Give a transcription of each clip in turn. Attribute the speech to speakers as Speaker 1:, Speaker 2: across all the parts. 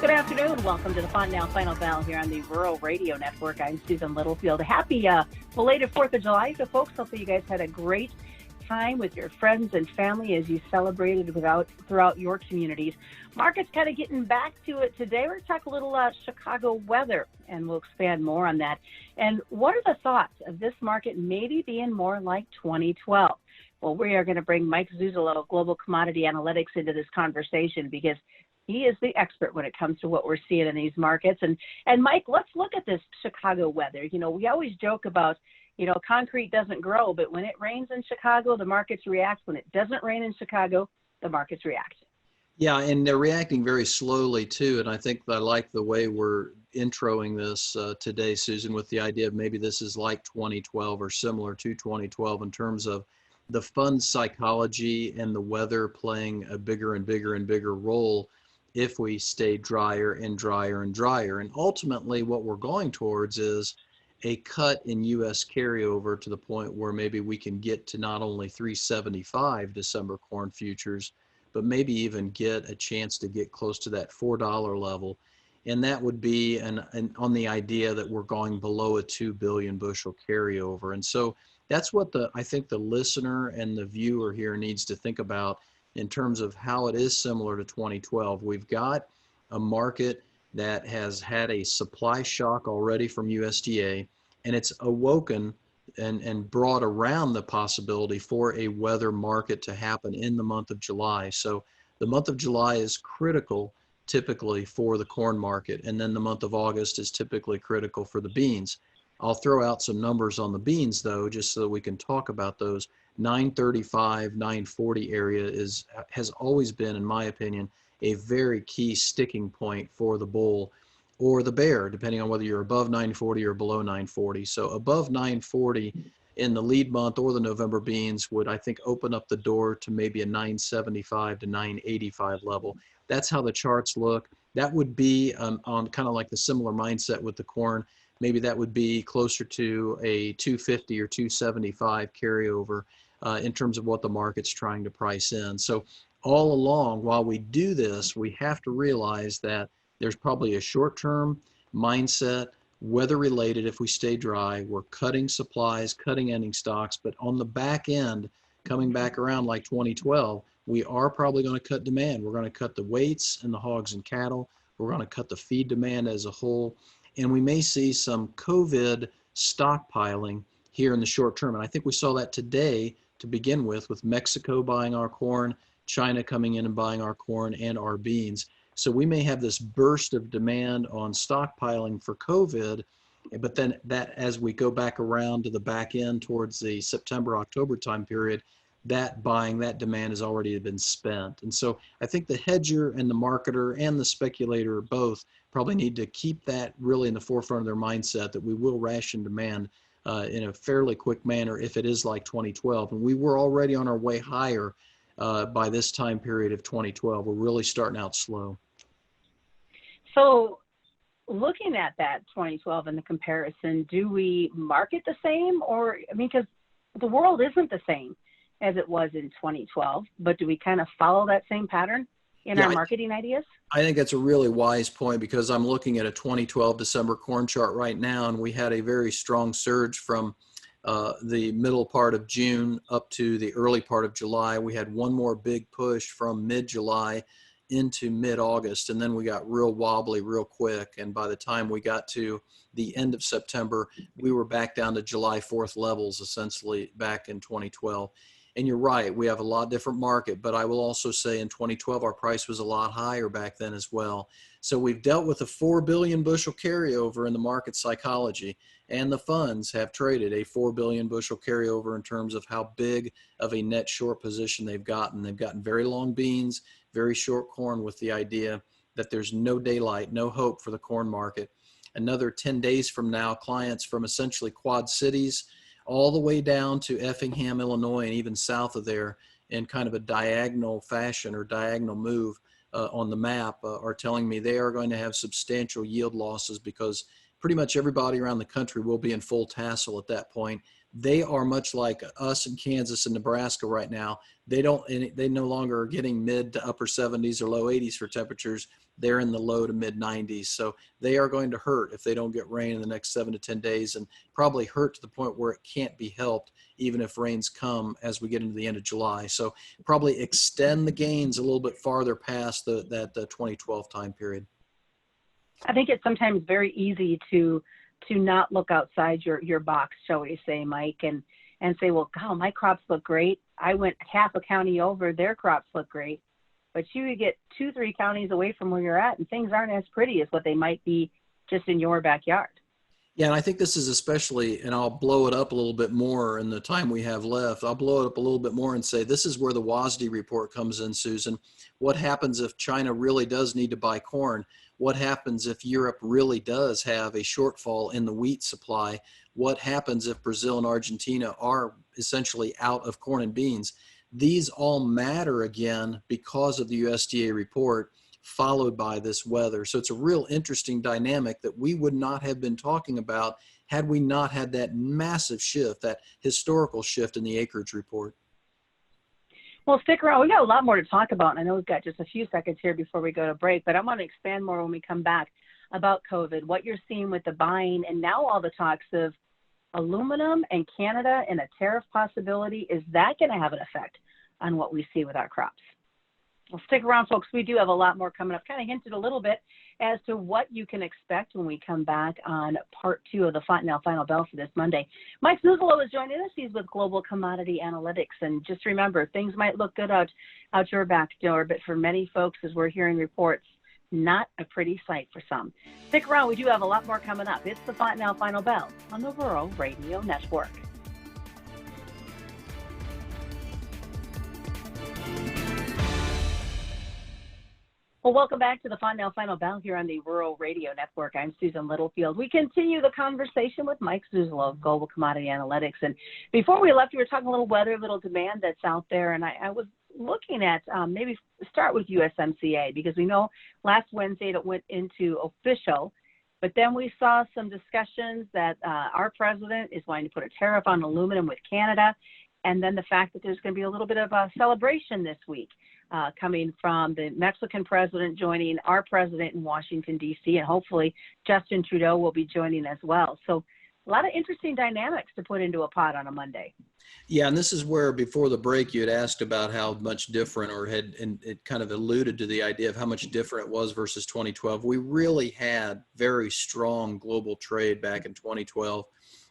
Speaker 1: Good afternoon. Welcome to the Fontenelle Final Bell here on the Rural Radio Network. I'm Susan Littlefield. Happy belated 4th of July to folks. Hopefully you guys had a great time with your friends and family as you celebrated throughout your communities. Market's kind of getting back to it today. We're going to talk a little Chicago weather, and we'll expand more on that. And what are the thoughts of this market maybe being more like 2012? Well, we are going to bring Mike Zuzolo of Global Commodity Analytics into this conversation because he is the expert when it comes to what we're seeing in these markets. And Mike, let's look at this Chicago weather. You know, we always joke about, concrete doesn't grow, but when it rains in Chicago, the markets react. When it doesn't rain in Chicago, the markets react.
Speaker 2: Yeah, and they're reacting very slowly too. And I think I like the way we're introing this today, Susan, with the idea of maybe this is like 2012 or similar to 2012 in terms of the fund psychology and the weather playing a bigger and bigger and bigger role if we stay drier and drier and drier. And ultimately what we're going towards is a cut in U.S. carryover to the point where maybe we can get to not only 375 December corn futures, but maybe even get a chance to get close to that $4 level. And that would be on the idea that we're going below a 2 billion bushel carryover. And so that's what I think the listener and the viewer here needs to think about in terms of how it is similar to 2012. We've got a market that has had a supply shock already from USDA, and it's awoken and brought around the possibility for a weather market to happen in the month of July. So the month of July is critical typically for the corn market, and then the month of August is typically critical for the beans. I'll throw out some numbers on the beans though, just so that we can talk about those. 935, 940 area has always been, in my opinion, a very key sticking point for the bull or the bear, depending on whether you're above 940 or below 940. So above 940 in the lead month or the November beans would, I think, open up the door to maybe a 975 to 985 level. That's how the charts look. That would be on kind of like the similar mindset with the corn. Maybe that would be closer to a 250 or 275 carryover in terms of what the market's trying to price in. So all along, while we do this, we have to realize that there's probably a short-term mindset, weather-related if we stay dry. We're cutting supplies, cutting ending stocks, but on the back end, coming back around like 2012, we are probably going to cut demand. We're going to cut the weights in the hogs and cattle. We're going to cut the feed demand as a whole. And we may see some COVID stockpiling here in the short term. And I think we saw that today to begin with Mexico buying our corn, China coming in and buying our corn and our beans. So we may have this burst of demand on stockpiling for COVID, but then that as we go back around to the back end towards the September, October time period, that buying, that demand has already been spent. And so I think the hedger and the marketer and the speculator both probably need to keep that really in the forefront of their mindset that we will ration demand in a fairly quick manner if it is like 2012. And we were already on our way higher by this time period of 2012. We're really starting out slow.
Speaker 1: So looking at that 2012 and the comparison, do we market the same? Or, I mean, because the world isn't the same as it was in 2012, but do we kind of follow that same pattern in our marketing ideas?
Speaker 2: I think that's a really wise point because I'm looking at a 2012 December corn chart right now, and we had a very strong surge from the middle part of June up to the early part of July. We had one more big push from mid-July into mid-August, and then we got real wobbly real quick. And by the time we got to the end of September, we were back down to July 4th levels, essentially back in 2012. And you're right, we have a lot different market, but I will also say in 2012, our price was a lot higher back then as well. So we've dealt with a 4 billion bushel carryover in the market psychology, and the funds have traded a 4 billion bushel carryover in terms of how big of a net short position they've gotten. They've gotten very long beans, very short corn with the idea that there's no daylight, no hope for the corn market. Another 10 days from now, clients from essentially Quad Cities all the way down to Effingham, Illinois, and even south of there in kind of a diagonal fashion or diagonal move on the map are telling me they are going to have substantial yield losses because pretty much everybody around the country will be in full tassel at that point. they are much like us in Kansas and Nebraska right now. They no longer are getting mid to upper 70s or low 80s for temperatures. They're in the low to mid 90s. So they are going to hurt if they don't get rain in the next 7 to 10 days, and probably hurt to the point where it can't be helped even if rains come as we get into the end of July. So probably extend the gains a little bit farther past that 2012 time period.
Speaker 1: I think it's sometimes very easy to not look outside your box, shall we say, Mike, and say, well, God, my crops look great. I went half a county over, their crops look great. But you get 2-3 counties away from where you're at, and things aren't as pretty as what they might be just in your backyard.
Speaker 2: Yeah, and I think this is especially, and I'll blow it up a little bit more in the time we have left. I'll blow it up a little bit more and say this is where the WASDE report comes in, Susan. What happens if China really does need to buy corn? What happens if Europe really does have a shortfall in the wheat supply? What happens if Brazil and Argentina are essentially out of corn and beans? These all matter again because of the USDA report, followed by this weather. So it's a real interesting dynamic that we would not have been talking about had we not had that massive shift, that historical shift in the acreage report.
Speaker 1: Well, stick around. We've got a lot more to talk about, and I know we've got just a few seconds here before we go to break, but I want to expand more when we come back about COVID, what you're seeing with the buying, and now all the talks of aluminum and Canada and a tariff possibility. Is that going to have an effect on what we see with our crops? Well, stick around, folks. We do have a lot more coming up. Kind of hinted a little bit as to what you can expect when we come back on part 2 of the Final Bell for this Monday. Mike Zuzolo is joining us. He's with Global Commodity Analytics. And just remember, things might look good out your back door, but for many folks, as we're hearing reports, not a pretty sight for some. Stick around. We do have a lot more coming up. It's the Final Bell on the Rural Radio Network. Well, welcome back to the Final Bell here on the Rural Radio Network. I'm Susan Littlefield. We continue the conversation with Mike Zuzolo of Global Commodity Analytics. And before we left, we were talking a little weather, a little demand that's out there. And I was looking at maybe start with USMCA, because we know last Wednesday it went into official. But then we saw some discussions that our president is going to put a tariff on aluminum with Canada. And then the fact that there's going to be a little bit of a celebration this week. Coming from the Mexican president joining our president in Washington, D.C., and hopefully Justin Trudeau will be joining as well. So a lot of interesting dynamics to put into a pot on a Monday.
Speaker 2: Yeah, and this is where before the break you had asked about how much different, and it kind of alluded to the idea of how much different it was versus 2012. We really had very strong global trade back in 2012,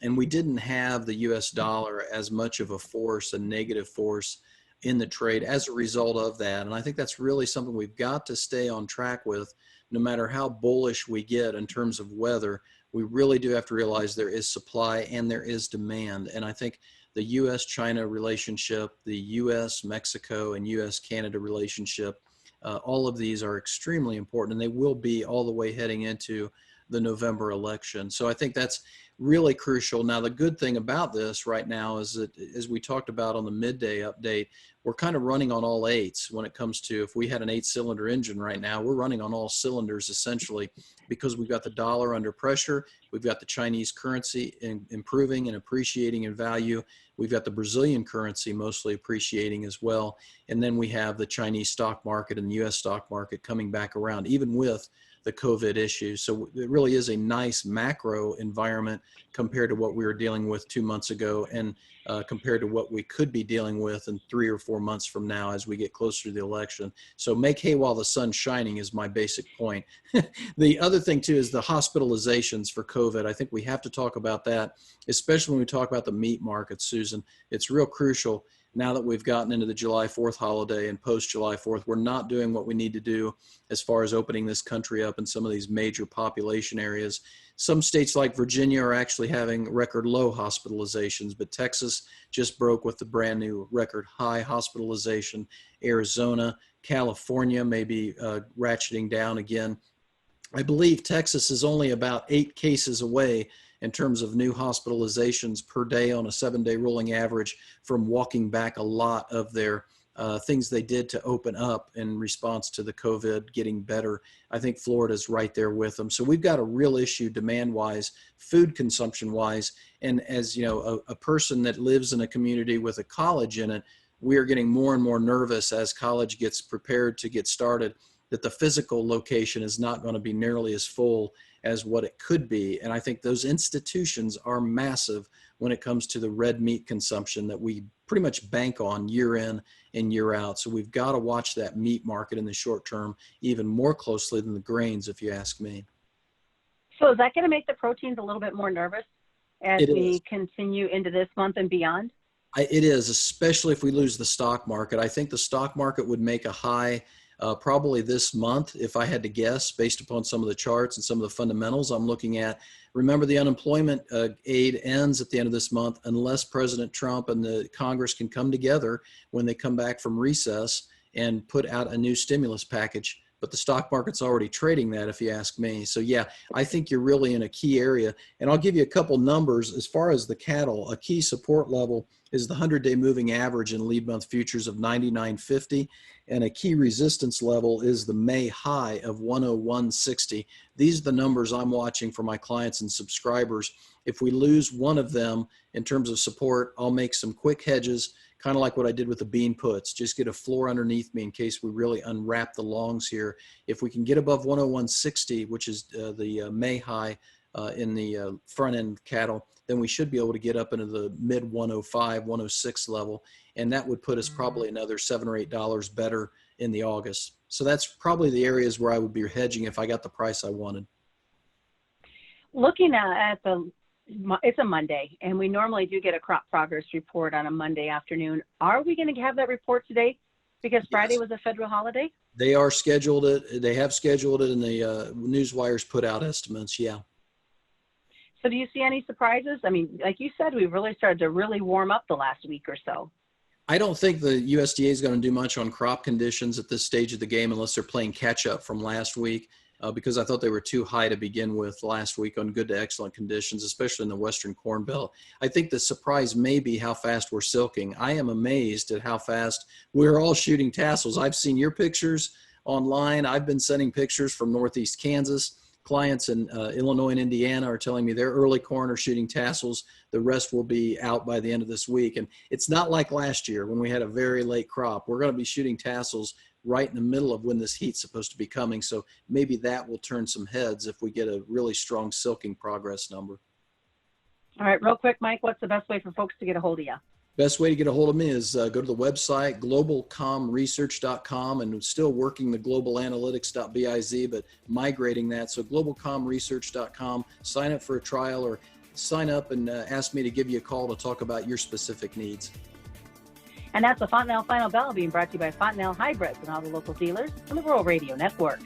Speaker 2: and we didn't have the U.S. dollar as much of a force, a negative force in the trade as a result of that. And I think that's really something we've got to stay on track with, no matter how bullish we get in terms of weather. We really do have to realize there is supply and there is demand. And I think the U.S.-China relationship, the U.S.-Mexico and U.S.-Canada relationship, all of these are extremely important, and they will be all the way heading into the November election. So I think that's really crucial. Now, the good thing about this right now is that, as we talked about on the midday update, we're kind of running on all 8s when it comes to, if we had an 8-cylinder engine right now, we're running on all cylinders essentially, because we've got the dollar under pressure, we've got the Chinese currency improving and appreciating in value, we've got the Brazilian currency mostly appreciating as well, and then we have the Chinese stock market and the U.S. stock market coming back around, even with the COVID issue. So it really is a nice macro environment compared to what we were dealing with 2 months ago, and compared to what we could be dealing with in 3 or 4 months from now as we get closer to the election. So make hay while the sun's shining is my basic point. The other thing too is the hospitalizations for COVID. I think we have to talk about that, especially when we talk about the meat market, Susan. It's real crucial. Now that we've gotten into the July 4th holiday and post July 4th, we're not doing what we need to do as far as opening this country up in some of these major population areas. Some states like Virginia are actually having record low hospitalizations, but Texas just broke with the brand new record high hospitalization. Arizona, California may be ratcheting down again. I believe Texas is only about 8 cases away in terms of new hospitalizations per day on a 7-day rolling average from walking back a lot of their things they did to open up in response to the COVID getting better. I think Florida's right there with them. So we've got a real issue demand-wise, food consumption-wise. And as you know, a person that lives in a community with a college in it, we are getting more and more nervous as college gets prepared to get started that the physical location is not going to be nearly as full as what it could be. And I think those institutions are massive when it comes to the red meat consumption that we pretty much bank on year in and year out. So we've got to watch that meat market in the short term even more closely than the grains, if you ask me.
Speaker 1: So is that going to make the proteins a little bit more nervous as we continue into this month and beyond?
Speaker 2: It is, especially if we lose the stock market. I think the stock market would make a high probably this month, if I had to guess, based upon some of the charts and some of the fundamentals I'm looking at. Remember, the unemployment aid ends at the end of this month unless President Trump and the Congress can come together when they come back from recess and put out a new stimulus package. But the stock market's already trading that, if you ask me. So yeah, I think you're really in a key area. And I'll give you a couple numbers. As far as the cattle, a key support level is the 100-day moving average in lead month futures of 99.50. And a key resistance level is the May high of 101.60. These are the numbers I'm watching for my clients and subscribers. If we lose one of them in terms of support, I'll make some quick hedges, kind of like what I did with the bean puts. Just get a floor underneath me in case we really unwrap the longs here. If we can get above 101.60, which is the May high in the front end cattle, then we should be able to get up into the mid 105, 106 level. And that would put us probably another $7 or $8 better in the August. So that's probably the areas where I would be hedging if I got the price I wanted.
Speaker 1: Looking at it's a Monday, and we normally do get a crop progress report on a Monday afternoon. Are we going to have that report today? Because Friday was a federal holiday?
Speaker 2: They are scheduled it. They have scheduled it, and the news wires put out estimates, yeah.
Speaker 1: So do you see any surprises? I mean, like you said, we've really started to really warm up the last week or so.
Speaker 2: I don't think the USDA is going to do much on crop conditions at this stage of the game unless they're playing catch up from last week. Because I thought they were too high to begin with last week on good to excellent conditions, especially in the Western Corn Belt. I think the surprise may be how fast we're silking. I am amazed at how fast we're all shooting tassels. I've seen your pictures online. I've been sending pictures from Northeast Kansas. Clients in Illinois and Indiana are telling me their early corn are shooting tassels. The rest will be out by the end of this week. And it's not like last year when we had a very late crop. We're going to be shooting tassels right in the middle of when this heat's supposed to be coming. So maybe that will turn some heads if we get a really strong silking progress number.
Speaker 1: All right, real quick, Mike, what's the best way for folks to get a hold of you?
Speaker 2: Best way to get a hold of me is go to the website, globalcomresearch.com, and still working the globalanalytics.biz, but migrating that. So globalcomresearch.com, sign up for a trial or sign up and ask me to give you a call to talk about your specific needs.
Speaker 1: And that's the Fontenelle Final Bell being brought to you by Fontenelle Hybrids and all the local dealers on the Rural Radio Network.